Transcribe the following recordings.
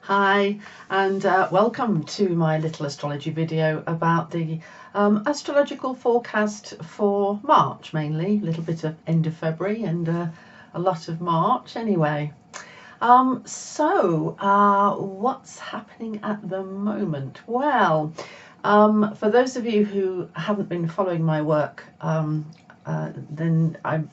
Hi, and welcome to my little astrology video about the astrological forecast for March, mainly. A little bit of end of February and a lot of March anyway. What's happening at the moment? Well, for those of you who haven't been following my work, then I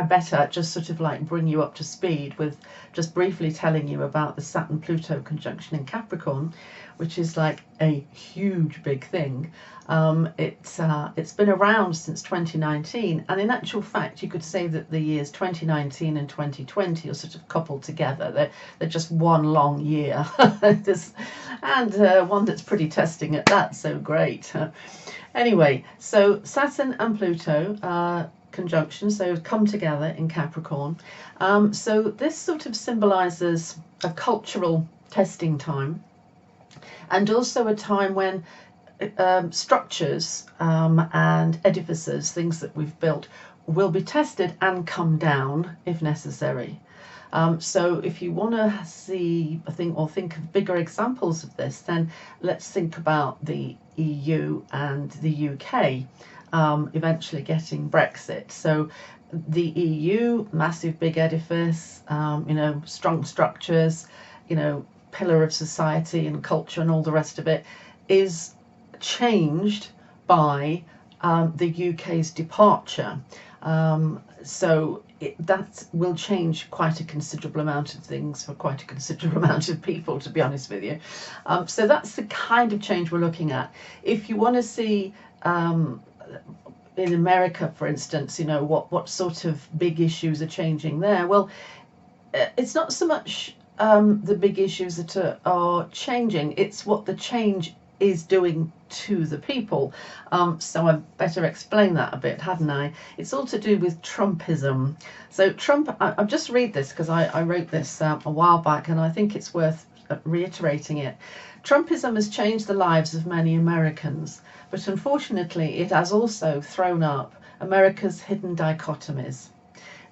better just sort of like bring you up to speed with just briefly telling you about the Saturn-Pluto conjunction in Capricorn, which is like a huge big thing. It's been around since 2019, and in actual fact you could say that the years 2019 and 2020 are sort of coupled together. They're just one long year. And one that's pretty testing at that, so great. Anyway, so Saturn and Pluto conjunction, so come together in Capricorn. So this sort of symbolizes a cultural testing time, and also a time when structures and edifices, things that we've built, will be tested and come down if necessary. So if you want to see, think of bigger examples of this, then let's think about the EU and the UK eventually getting Brexit. So the EU, massive big edifice, strong structures, pillar of society and culture and all the rest of it, is changed by the UK's departure. That will change quite a considerable amount of things for quite a considerable amount of people, to be honest with you. So that's the kind of change we're looking at. If you want to see in America, for instance, what sort of big issues are changing there, well, it's not so much the big issues that are changing, it's what the change is doing to the people. So I better explain that a bit, hadn't I? It's all to do with Trumpism. So Trump, I'll just read this because I wrote this a while back, and I think it's worth reiterating it. Trumpism has changed the lives of many Americans, but unfortunately it has also thrown up America's hidden dichotomies.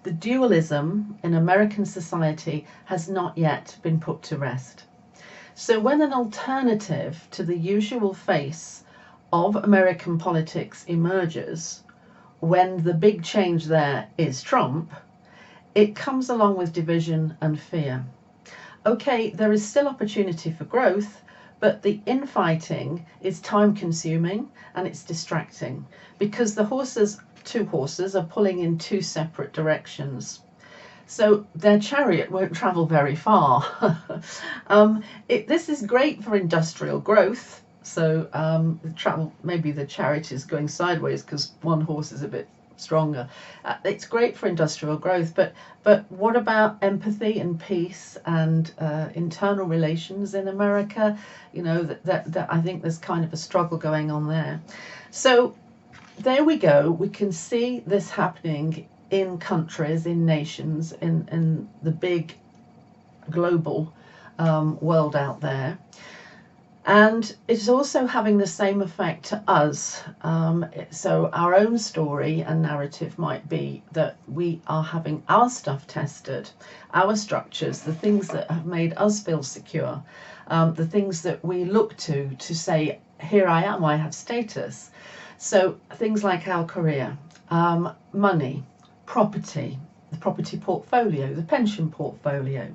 The dualism in American society has not yet been put to rest. So when an alternative to the usual face of American politics emerges, when the big change there is Trump, it comes along with division and fear. Okay, there is still opportunity for growth, but the infighting is time consuming and it's distracting because the two horses are pulling in two separate directions. So their chariot won't travel very far. This is great for industrial growth. So maybe the chariot is going sideways because one horse is a bit stronger. It's great for industrial growth, but what about empathy and peace and internal relations in America? That I think there's kind of a struggle going on there. So there we go. We can see this happening in countries, in nations, in the big global world out there. And it's also having the same effect to us. So our own story and narrative might be that we are having our stuff tested, our structures, the things that have made us feel secure, the things that we look to say, here I am, I have status. So things like our career, money, property, the property portfolio, the pension portfolio,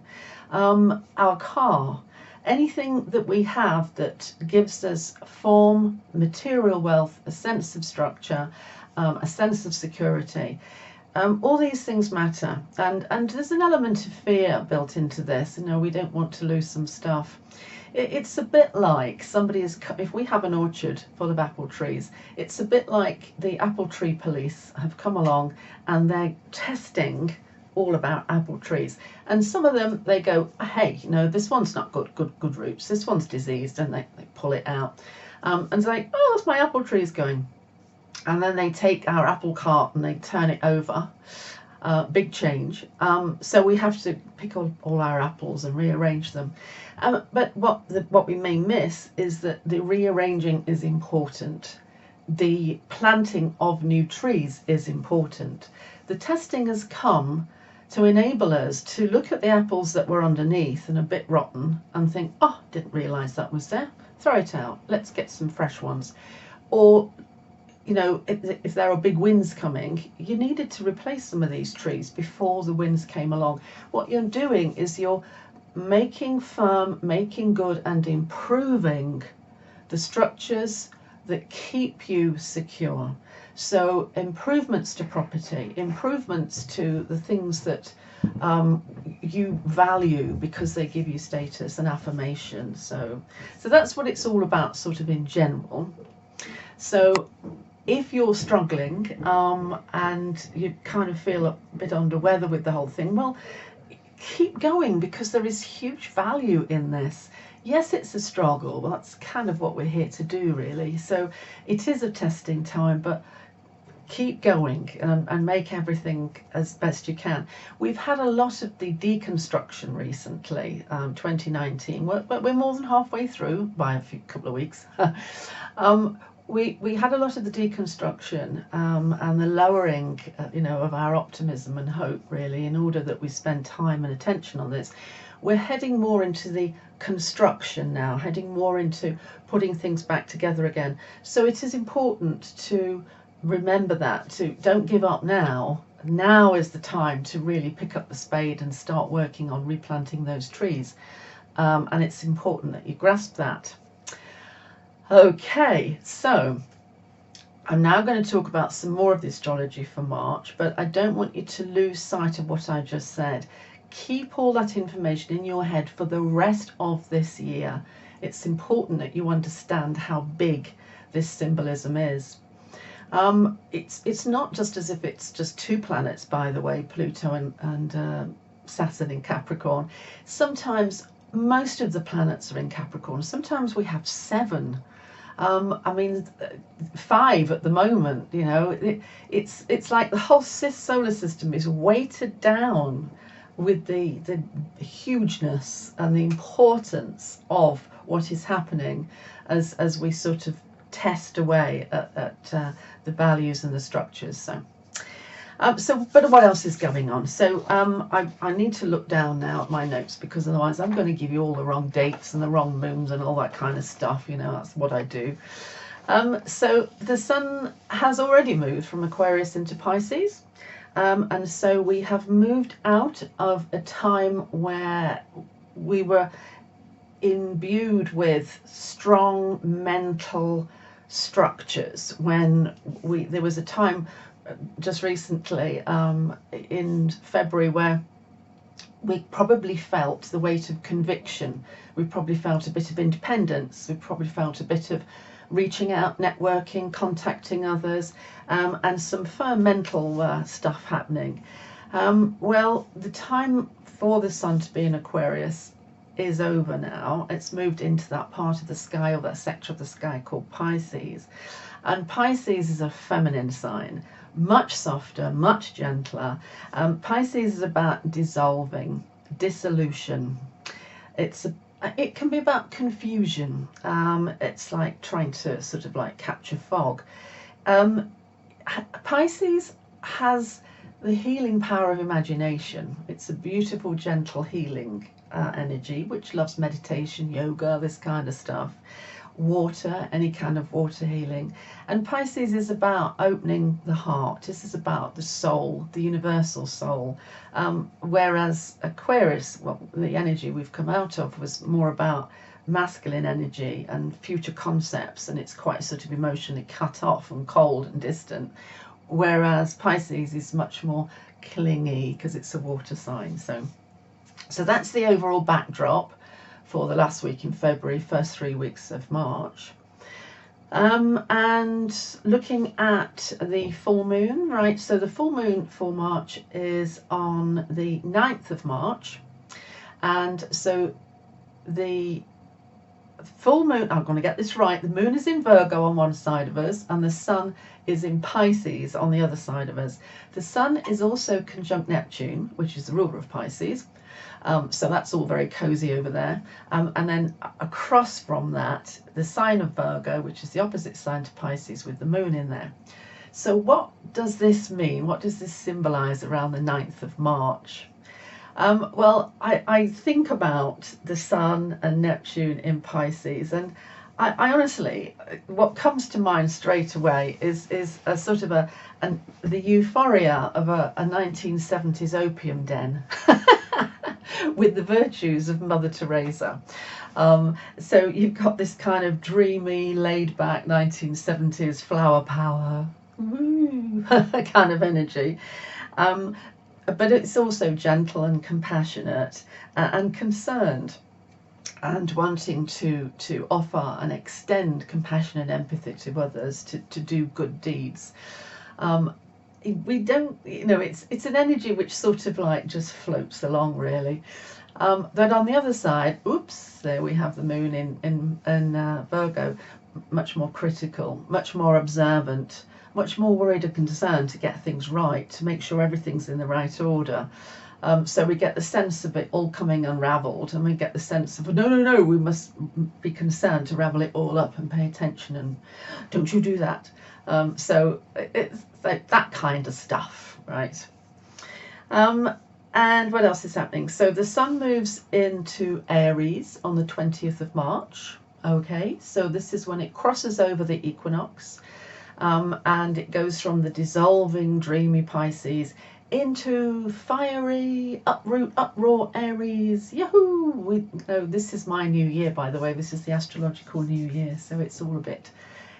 our car, anything that we have that gives us form, material wealth, a sense of structure, a sense of security. All these things matter, and there's an element of fear built into this. We don't want to lose some stuff. It's a bit like if we have an orchard full of apple trees, it's a bit like the apple tree police have come along and they're testing all about apple trees. And some of them, they go, hey, this one's not got good roots, this one's diseased, and they pull it out. And say, oh, that's my apple trees going. And then they take our apple cart and they turn it over. Big change. So we have to pick all our apples and rearrange them. But what we may miss is that the rearranging is important. The planting of new trees is important. The testing has come to enable us to look at the apples that were underneath and a bit rotten and think, oh, didn't realise that was there, throw it out, let's get some fresh ones. Or, you know, if there are big winds coming, you needed to replace some of these trees before the winds came along. What you're doing is you're making firm, making good and improving the structures that keep you secure. So improvements to property, improvements to the things that you value because they give you status and affirmation. So that's what it's all about, sort of in general. So if you're struggling and you kind of feel a bit under weather with the whole thing, well, keep going, because there is huge value in this. Yes, it's a struggle. Well, that's kind of what we're here to do, really. So it is a testing time, but keep going and make everything as best you can. We've had a lot of the deconstruction recently, 2019. We're more than halfway through by a couple of weeks. We had a lot of the deconstruction and the lowering, of our optimism and hope, really, in order that we spend time and attention on this. We're heading more into the construction now, heading more into putting things back together again. So it is important to remember that, don't give up now. Now is the time to really pick up the spade and start working on replanting those trees. And it's important that you grasp that. Okay, so I'm now going to talk about some more of the astrology for March, but I don't want you to lose sight of what I just said. Keep all that information in your head for the rest of this year. It's important that you understand how big this symbolism is. It's not just as if it's just two planets, by the way, Pluto and Saturn in Capricorn. Sometimes most of the planets are in Capricorn. Sometimes we have 7. 5 at the moment. It's like the whole solar system is weighted down with the hugeness and the importance of what is happening as we sort of test away at the values and the structures. But what else is going on? So I need to look down now at my notes, because otherwise I'm going to give you all the wrong dates and the wrong moons and all that kind of stuff. That's what I do. So the sun has already moved from Aquarius into Pisces. And so we have moved out of a time where we were imbued with strong mental structures, when there was a time just recently in February where we probably felt the weight of conviction. We probably felt a bit of independence. We probably felt a bit of reaching out, networking, contacting others, and some firm mental stuff happening. Well, the time for the sun to be in Aquarius is over now. It's moved into that part of the sky, or that sector of the sky called Pisces. And Pisces is a feminine sign, much softer, much gentler. Pisces is about dissolving, dissolution. It can be about confusion. It's like trying to sort of like capture fog. Pisces has the healing power of imagination. It's a beautiful, gentle, healing energy, which loves meditation, yoga, this kind of stuff. Water, any kind of water healing. And Pisces is about opening the heart. This is about the soul, the universal soul. Whereas Aquarius, well, the energy we've come out of, was more about masculine energy and future concepts, and it's quite sort of emotionally cut off and cold and distant. Whereas Pisces is much more clingy, because it's a water sign. So that's the overall backdrop for the last week in February, first 3 weeks of March. And looking at the full moon, right, so the full moon for March is on the 9th of March. And so the full moon, I'm going to get this right, the moon is in Virgo on one side of us, and the sun is in Pisces on the other side of us. The sun is also conjunct Neptune, which is the ruler of Pisces. So that's all very cozy over there. And then across from that, the sign of Virgo, which is the opposite sign to Pisces, with the moon in there. So what does this mean? What does this symbolize around the 9th of March? Well, I think about the Sun and Neptune in Pisces, and I honestly, what comes to mind straight away is a sort of the euphoria of a 1970s opium den with the virtues of Mother Teresa. So you've got this kind of dreamy, laid-back 1970s flower power, woo, kind of energy. But it's also gentle and compassionate and concerned, and wanting to offer and extend compassion and empathy to others, to do good deeds. We don't, it's an energy which sort of like just floats along, really. Then on the other side, oops, there we have the moon in Virgo, much more critical, much more observant, much more worried and concerned to get things right, to make sure everything's in the right order. So we get the sense of it all coming unravelled, and we get the sense of, no, we must be concerned to ravel it all up and pay attention, and don't you do that. So it's like that kind of stuff, right? And what else is happening? So the Sun moves into Aries on the 20th of March. Okay, so this is when it crosses over the equinox, and it goes from the dissolving, dreamy Pisces into fiery, uproar Aries. Yahoo! This is my new year, by the way. This is the astrological new year, so it's all a bit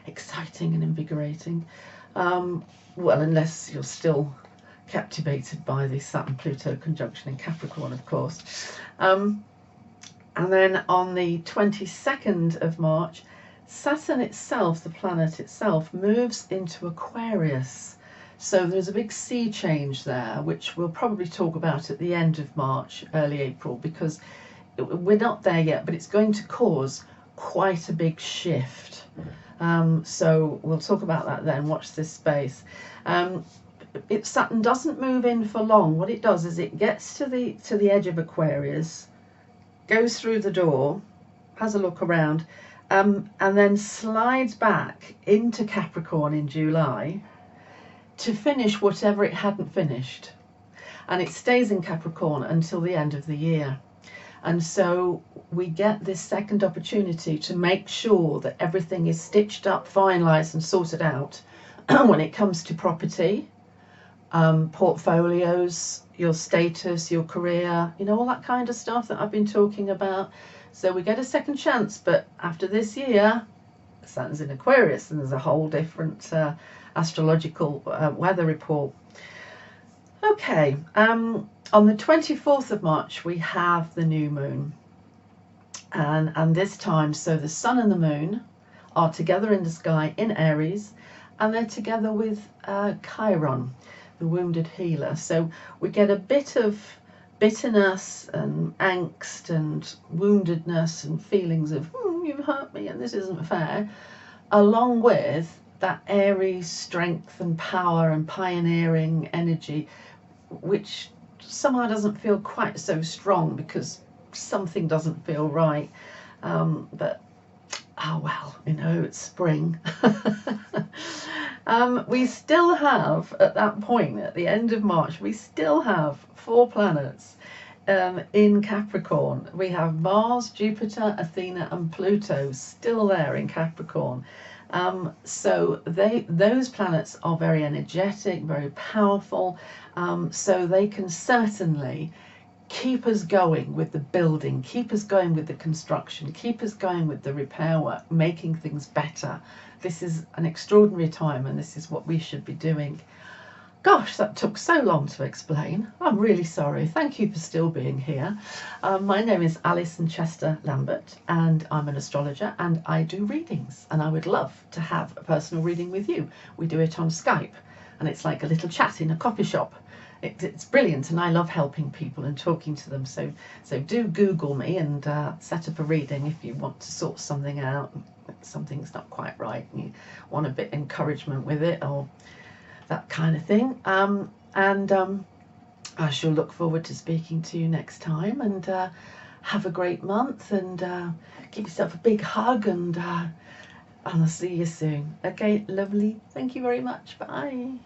exciting and invigorating. Well, unless you're still captivated by the Saturn-Pluto conjunction in Capricorn, of course. And then on the 22nd of March, Saturn itself, the planet itself, moves into Aquarius. So there's a big sea change there, which we'll probably talk about at the end of March, early April, because we're not there yet, but it's going to cause quite a big shift. So we'll talk about that then. Watch this space. Saturn doesn't move in for long. What it does is it gets to the edge of Aquarius, goes through the door, has a look around, and then slides back into Capricorn in July to finish whatever it hadn't finished. And it stays in Capricorn until the end of the year. And so we get this second opportunity to make sure that everything is stitched up, finalised and sorted out when it comes to property, portfolios, your status, your career, all that kind of stuff that I've been talking about. So we get a second chance, but after this year, Saturn's in Aquarius, and there's a whole different astrological weather report. Okay, on the 24th of March, we have the new moon. And this time, so the Sun and the Moon are together in the sky in Aries, and they're together with Chiron, the wounded healer. So we get a bit of bitterness and angst and woundedness and feelings of, you've hurt me and this isn't fair, along with that Aries strength and power and pioneering energy, which somehow doesn't feel quite so strong because something doesn't feel right. But oh well, it's spring. We still have, at that point, at the end of March, we still have 4 planets in Capricorn. We have Mars, Jupiter, Athena and Pluto still there in Capricorn. So those planets are very energetic, very powerful, so they can certainly keep us going with the building, keep us going with the construction, keep us going with the repair work, making things better. This is an extraordinary time, and this is what we should be doing. Gosh, that took so long to explain. I'm really sorry. Thank you for still being here. My name is Alison Chester-Lambert, and I'm an astrologer, and I do readings, and I would love to have a personal reading with you. We do it on Skype, and it's like a little chat in a coffee shop. It's brilliant, and I love helping people and talking to them. So do Google me and set up a reading if you want to sort something out. Something's not quite right, and you want a bit encouragement with it, or that kind of thing. I shall look forward to speaking to you next time, and have a great month, and give yourself a big hug, and And I'll see you soon. Okay, lovely. Thank you very much. Bye.